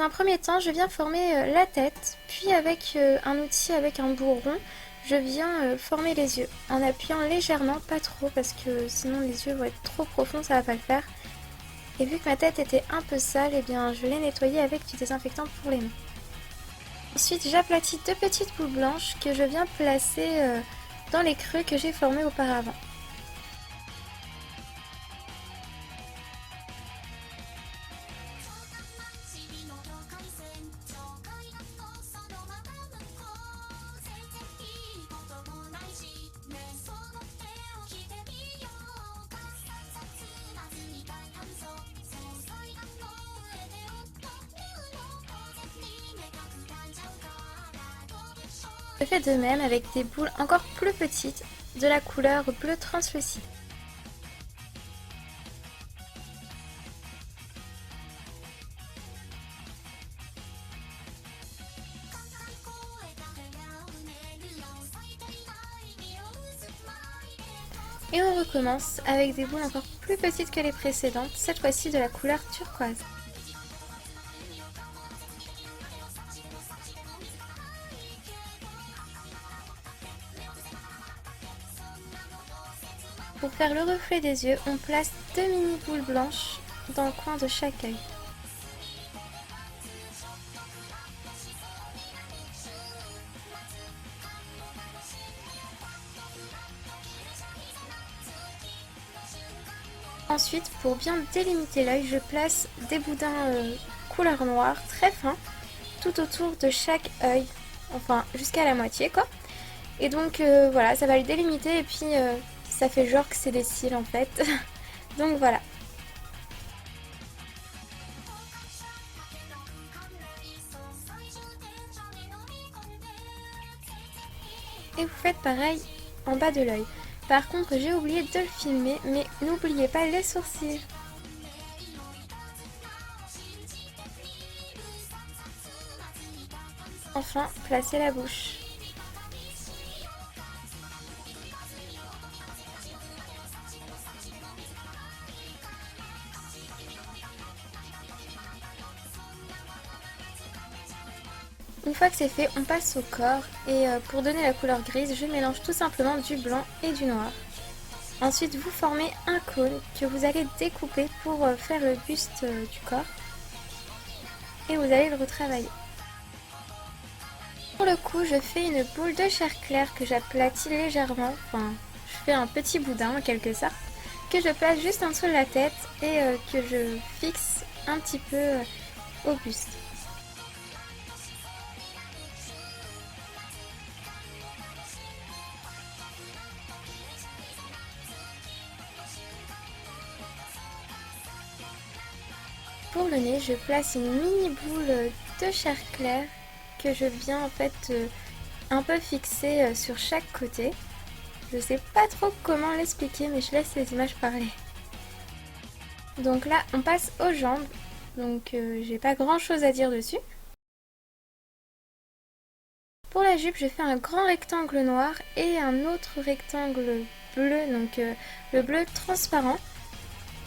un premier temps, je viens former la tête, puis avec un outil avec un bout rond, je viens former les yeux en appuyant légèrement, pas trop parce que sinon les yeux vont être trop profonds, ça va pas le faire. Et vu que ma tête était un peu sale, eh bien je l'ai nettoyée avec du désinfectant pour les mains. Ensuite, j'aplatis deux petites boules blanches que je viens placer dans les creux que j'ai formés auparavant. Je fais de même avec des boules encore plus petites de la couleur bleu translucide. Et on recommence avec des boules encore plus petites que les précédentes, cette fois-ci de la couleur turquoise. Pour faire le reflet des yeux, on place deux mini boules blanches dans le coin de chaque œil. Ensuite, pour bien délimiter l'œil, je place des boudins couleur noire très fins tout autour de chaque œil, enfin jusqu'à la moitié quoi. Et donc voilà, ça va le délimiter et puis ça fait genre que c'est des cils en fait. Donc voilà. Et vous faites pareil en bas de l'œil. Par contre, j'ai oublié de le filmer, mais n'oubliez pas les sourcils. Enfin, placez la bouche. Une fois que c'est fait, on passe au corps et pour donner la couleur grise, je mélange tout simplement du blanc et du noir. Ensuite, vous formez un cône que vous allez découper pour faire le buste du corps et vous allez le retravailler. Pour le coup, je fais une boule de chair claire que j'aplatis légèrement, enfin, je fais un petit boudin en quelque sorte, que je place juste en dessous de la tête et que je fixe un petit peu au buste. Pour le nez, je place une mini boule de chair claire que je viens en fait un peu fixer sur chaque côté. Je sais pas trop comment l'expliquer, mais je laisse les images parler. Donc là, on passe aux jambes. Donc j'ai pas grand chose à dire dessus. Pour la jupe, je fais un grand rectangle noir et un autre rectangle bleu, donc le bleu transparent.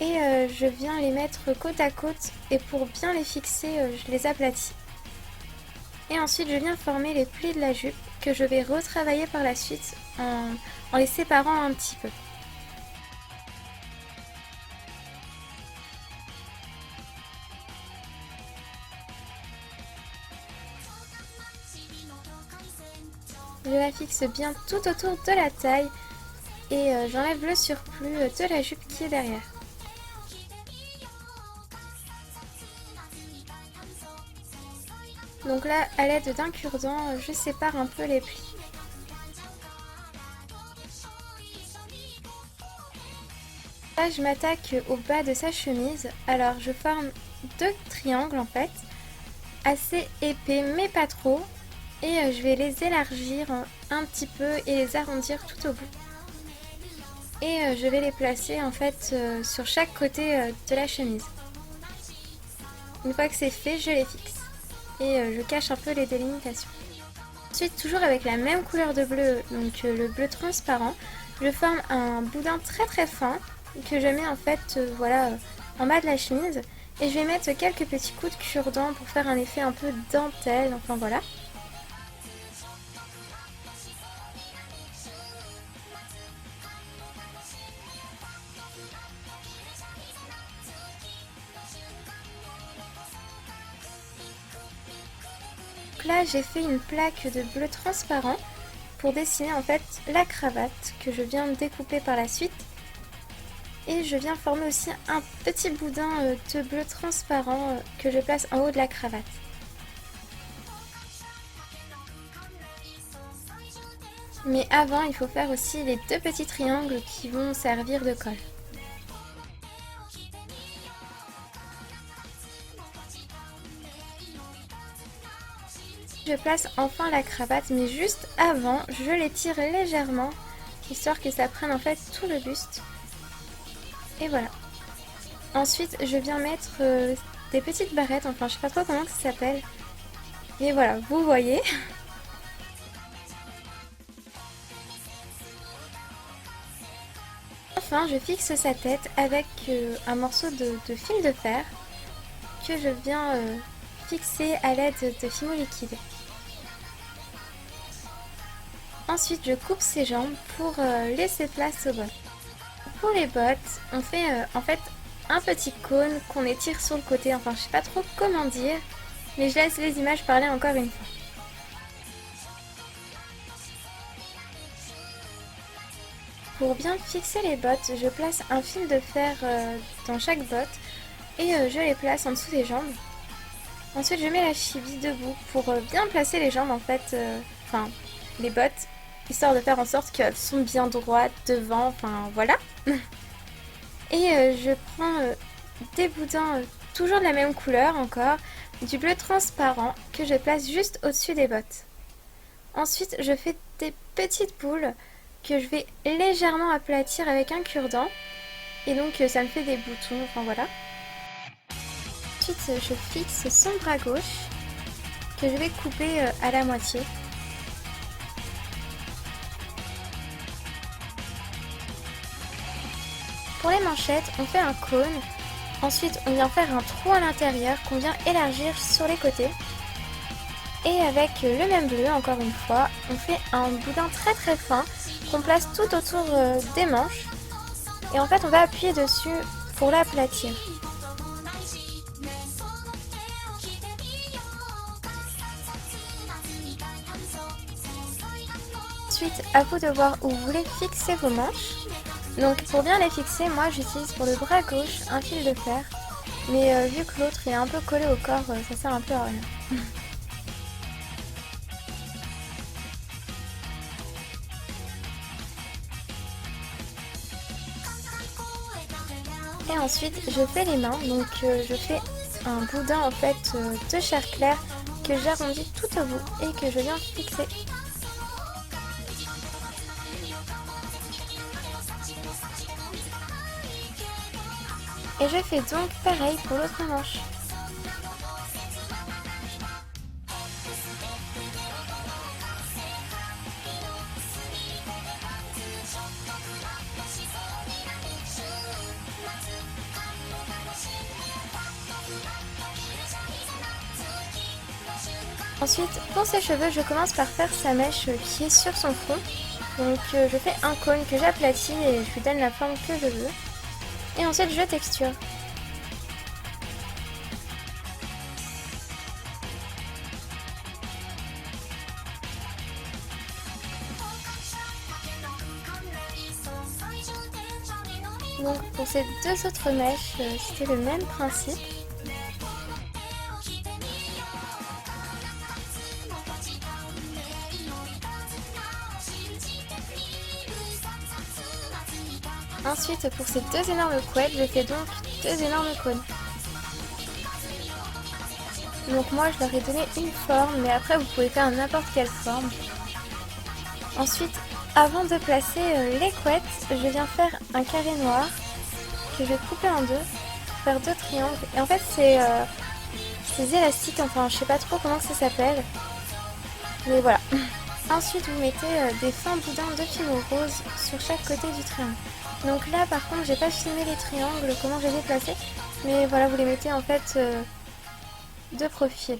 Et je viens les mettre côte à côte et pour bien les fixer, je les aplatis. Et ensuite, je viens former les plis de la jupe que je vais retravailler par la suite en les séparant un petit peu. Je la fixe bien tout autour de la taille et j'enlève le surplus de la jupe qui est derrière. Donc là, à l'aide d'un cure-dent, je sépare un peu les plis. Là, je m'attaque au bas de sa chemise. Alors, je forme deux triangles en fait, assez épais mais pas trop. Et je vais les élargir un petit peu et les arrondir tout au bout. Et je vais les placer en fait sur chaque côté de la chemise. Une fois que c'est fait, je les fixe. Et je cache un peu les délimitations. Ensuite, toujours avec la même couleur de bleu, donc le bleu transparent, je forme un boudin très très fin que je mets en fait voilà, en bas de la chemise Et je vais mettre quelques petits coups de cure-dent pour faire un effet un peu dentelle, enfin voilà. Donc là j'ai fait une plaque de bleu transparent pour dessiner en fait la cravate que je viens de découper par la suite. Et je viens former aussi un petit boudin de bleu transparent que je place en haut de la cravate. Mais avant, il faut faire aussi les deux petits triangles qui vont servir de colle. Je place enfin la cravate, mais juste avant, je l'étire légèrement, histoire que ça prenne en fait tout le buste. Et voilà. Ensuite, je viens mettre des petites barrettes, enfin je sais pas trop comment ça s'appelle. Mais voilà, vous voyez. Enfin, je fixe sa tête avec un morceau de fil de fer que je viens fixer à l'aide de fimo liquide. Ensuite, je coupe ses jambes pour laisser place aux bottes. Pour les bottes, on fait en fait un petit cône qu'on étire sur le côté. Enfin, je sais pas trop comment dire, mais je laisse les images parler encore une fois. Pour bien fixer les bottes, je place un fil de fer dans chaque botte et je les place en dessous des jambes. Ensuite, je mets la cheville debout pour bien placer les jambes en fait, enfin les bottes, histoire de faire en sorte qu'elles sont bien droites devant, enfin voilà. Et je prends des boudins toujours de la même couleur encore, du bleu transparent que je place juste au-dessus des bottes. Ensuite, je fais des petites boules que je vais légèrement aplatir avec un cure-dent. Et donc ça me fait des boutons, enfin voilà. Ensuite, je fixe son bras gauche que je vais couper à la moitié. Pour les manchettes, on fait un cône. Ensuite, on vient faire un trou à l'intérieur qu'on vient élargir sur les côtés. Et avec le même bleu, encore une fois, on fait un boudin très très fin qu'on place tout autour des manches. Et en fait, on va appuyer dessus pour l'aplatir. Ensuite, à vous de voir où vous voulez fixer vos manches. Donc pour bien les fixer, moi j'utilise pour le bras gauche un fil de fer. Mais vu que l'autre est un peu collé au corps, ça sert un peu à rien. Et ensuite je fais les mains, donc je fais un boudin en fait de chair claire que j'arrondis tout au bout et que je viens fixer. Et je fais donc pareil pour l'autre manche. Ensuite, pour ses cheveux, je commence par faire sa mèche qui est sur son front. Donc je fais un cône que j'aplatis et je lui donne la forme que je veux. Et ensuite je texture. Donc pour ces deux autres mèches, c'était le même principe. Ensuite, pour ces deux énormes couettes, je fais donc deux énormes cônes. Donc moi, je leur ai donné une forme, mais après, vous pouvez faire n'importe quelle forme. Ensuite, avant de placer les couettes, je viens faire un carré noir que je vais couper en deux, faire deux triangles. Et en fait, c'est ces élastiques, enfin, je sais pas trop comment ça s'appelle, mais voilà. Ensuite, vous mettez des fins boudins de fimo rose sur chaque côté du triangle. Donc là, par contre, j'ai pas filmé les triangles, comment je les ai placés. Mais voilà, vous les mettez en fait de profil.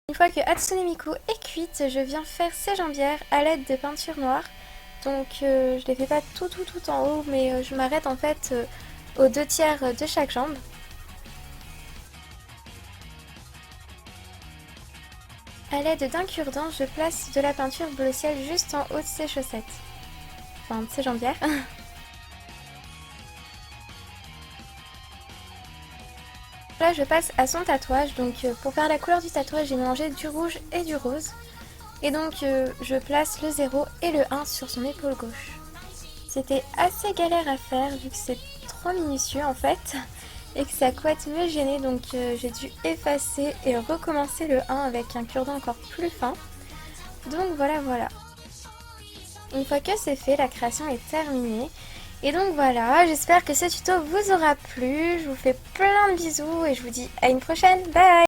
Une fois que Hatsune Miku est cuite, je viens faire ses jambières à l'aide de peinture noire. Donc je les fais pas tout en haut, mais je m'arrête en fait aux 2/3 de chaque jambe. A l'aide d'un cure-dent, je place de la peinture bleu ciel juste en haut de ses chaussettes. Enfin, de ses jambières. Là, je passe à son tatouage. Donc pour faire la couleur du tatouage, j'ai mélangé du rouge et du rose. Et donc je place le 0 et le 1 sur son épaule gauche. C'était assez galère à faire vu que c'est trop minutieux en fait. Et que sa couette me gênait, donc j'ai dû effacer et recommencer le 1 avec un cure-dent encore plus fin. Donc voilà. Une fois que c'est fait, la création est terminée. Et donc voilà, j'espère que ce tuto vous aura plu. Je vous fais plein de bisous et je vous dis à une prochaine. Bye!